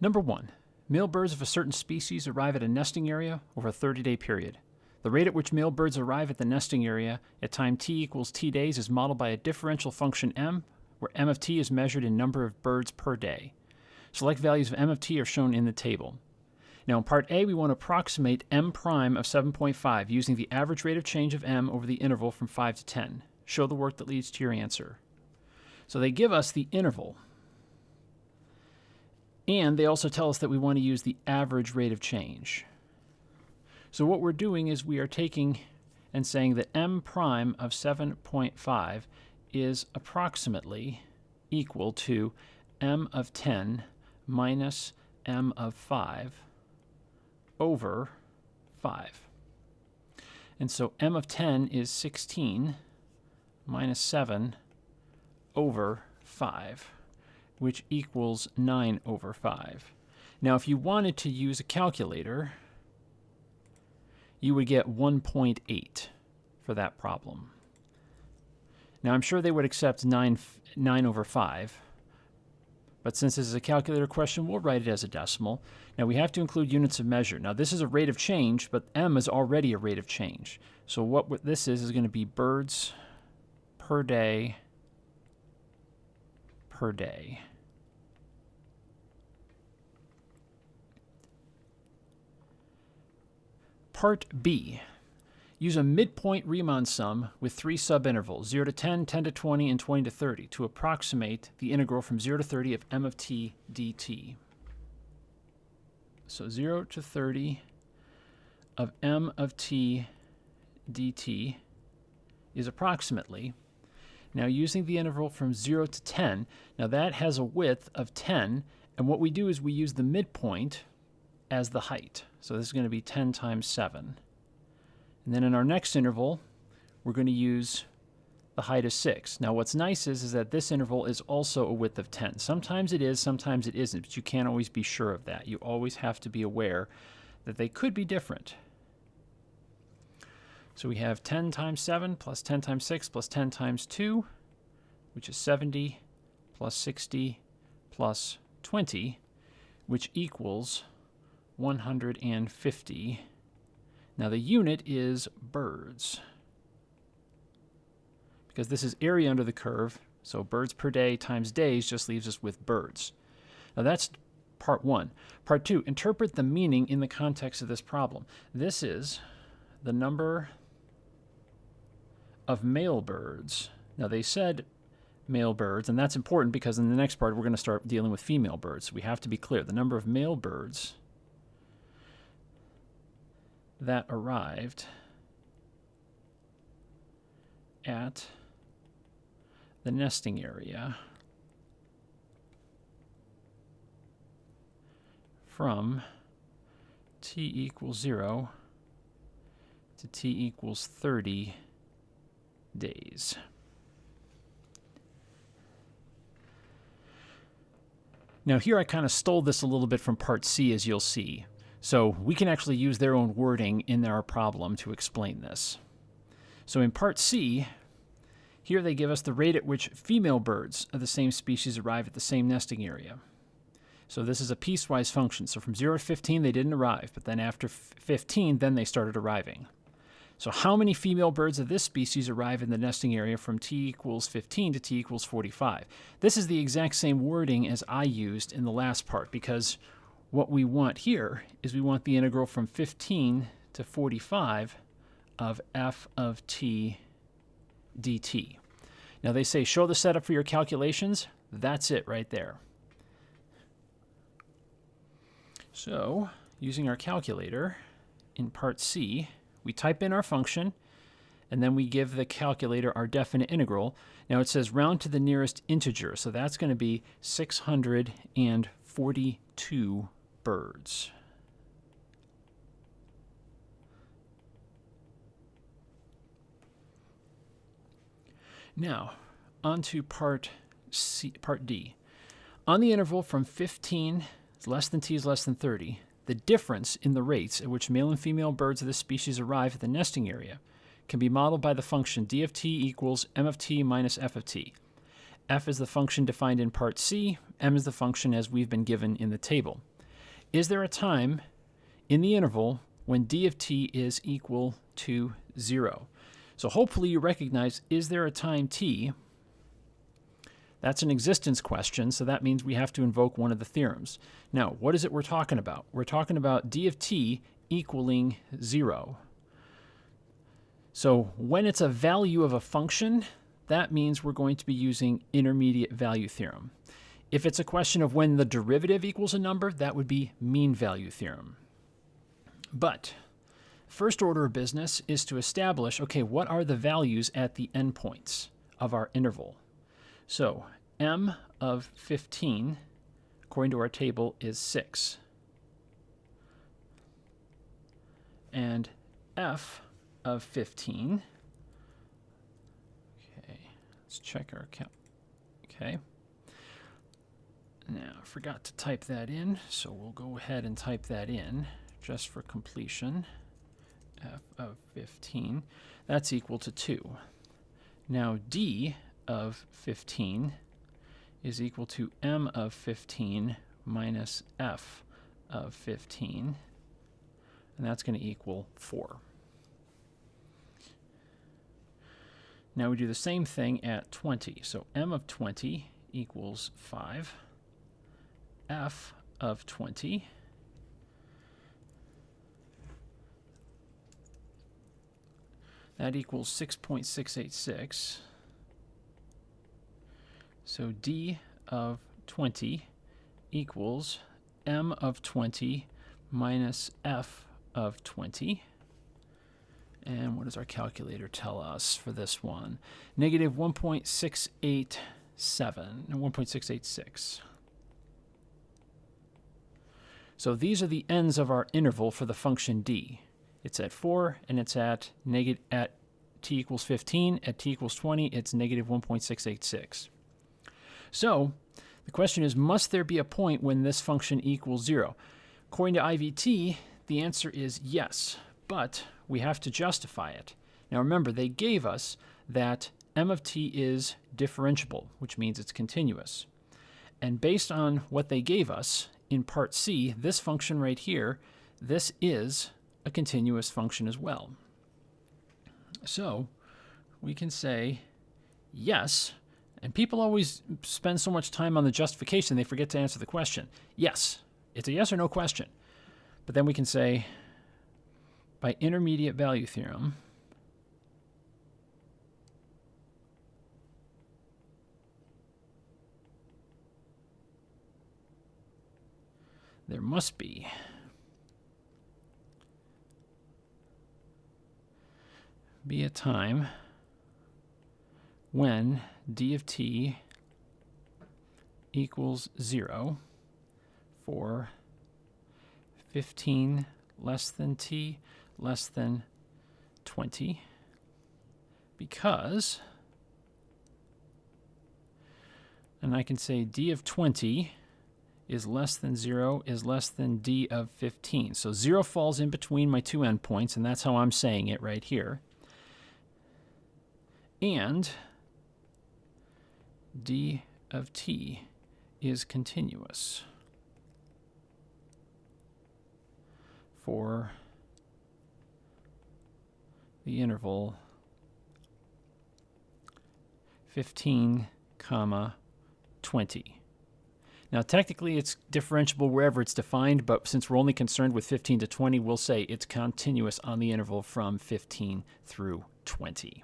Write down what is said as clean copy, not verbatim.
Number 1. Male birds of a certain species arrive at a nesting area over a 30-day period. The rate at which male birds arrive at the nesting area at time t equals t days is modeled by a differential function m, where m of t is measured in number of birds per day. Select values of m of t are shown in the table. Now in part A, we want to approximate m prime of 7.5 using the average rate of change of m over the interval from 5 to 10. Show the work that leads to your answer. So they give us the interval. And they also tell us that we want to use the average rate of change. So what we're doing is we are taking and saying that m prime of 7.5 is approximately equal to m of 10 minus m of 5 over 5. And so m of 10 is 16 minus 7 over 5, which equals 9 over 5. Now, if you wanted to use a calculator, you would get 1.8 for that problem. Now, I'm sure they would accept 9 over 5, but since this is a calculator question, we'll write it as a decimal. Now, we have to include units of measure. Now, this is a rate of change, but m is already a rate of change. So what this is going to be birds per day per day. Part B. Use a midpoint Riemann sum with 3 subintervals, 0 to 10, 10 to 20, and 20 to 30, to approximate the integral from 0 to 30 of m of t dt. So 0 to 30 of m of t dt is approximately. Now using the interval from 0 to 10, now that has a width of 10, and what we do is we use the midpoint as the height. So this is going to be 10 times 7. And then in our next interval, we're going to use the height of 6. Now what's nice is that this interval is also a width of 10. Sometimes it is, sometimes it isn't, but you can't always be sure of that. You always have to be aware that they could be different. So we have 10 times 7 plus 10 times 6 plus 10 times 2, which is 70, plus 60 plus 20, which equals 150. Now the unit is birds, because this is area under the curve, so birds per day times days just leaves us with birds. Now that's part 1. Part 2, interpret the meaning in the context of this problem. This is the number of male birds. Now they said male birds, and that's important because in the next part we're going to start dealing with female birds. So we have to be clear. The number of male birds that arrived at the nesting area from t equals 0 to t equals 30 days. Now here I kind of stole this a little bit from part C, as you'll see. So we can actually use their own wording in our problem to explain this. So in part C, here they give us the rate at which female birds of the same species arrive at the same nesting area. So this is a piecewise function. So from 0 to 15 they didn't arrive, but then after 15 then they started arriving. So how many female birds of this species arrive in the nesting area from t equals 15 to t equals 45? This is the exact same wording as I used in the last part, because what we want here is we want the integral from 15 to 45 of f of t dt. Now they say show the setup for your calculations. That's it right there. So using our calculator in part C, we type in our function, and then we give the calculator our definite integral. Now it says round to the nearest integer, so that's going to be 642 birds. Now, on to part D. On the interval from 15 less than t is less than 30, the difference in the rates at which male and female birds of this species arrive at the nesting area can be modeled by the function d of t equals m of t minus f of t. F is the function defined in part C, m is the function as we've been given in the table. Is there a time in the interval when d of t is equal to 0? So hopefully you recognize, is there a time t? That's an existence question, so that means we have to invoke one of the theorems. Now, what is it we're talking about? We're talking about d of t equaling 0. So when it's a value of a function, that means we're going to be using intermediate value theorem. If it's a question of when the derivative equals a number, that would be mean value theorem. But first order of business is to establish, okay, what are the values at the endpoints of our interval? So m of 15, according to our table, is 6. And f of 15, okay, let's check our count. Okay. Now, I forgot to type that in, so we'll go ahead and type that in just for completion. F of 15, that's equal to 2. Now, d of 15 is equal to m of 15 minus f of 15, and that's going to equal 4. Now we do the same thing at 20. So m of 20 equals 5. F of 20 that equals 6.686. So d of 20 equals m of 20 minus f of 20. And what does our calculator tell us for this one? Negative 1.687, no, 1.686. So these are the ends of our interval for the function d. It's at 4, and it's at t equals 15. At t equals 20, it's negative 1.686. So the question is, must there be a point when this function equals 0? According to IVT, the answer is yes, but we have to justify it. Now remember, they gave us that m of t is differentiable, which means it's continuous. And based on what they gave us in part C, this function right here, this is a continuous function as well. So we can say yes, and people always spend so much time on the justification they forget to answer the question. Yes, it's a yes or no question. But then we can say, by intermediate value theorem, there must be a time when d of t equals 0 for 15 less than t less than 20, because, and I can say d of 20 is less than 0 is less than d of 15. So 0 falls in between my two endpoints, and that's how I'm saying it right here. And d of t is continuous for the interval 15, 20. Now, technically, it's differentiable wherever it's defined, but since we're only concerned with 15 to 20, we'll say it's continuous on the interval from 15 through 20.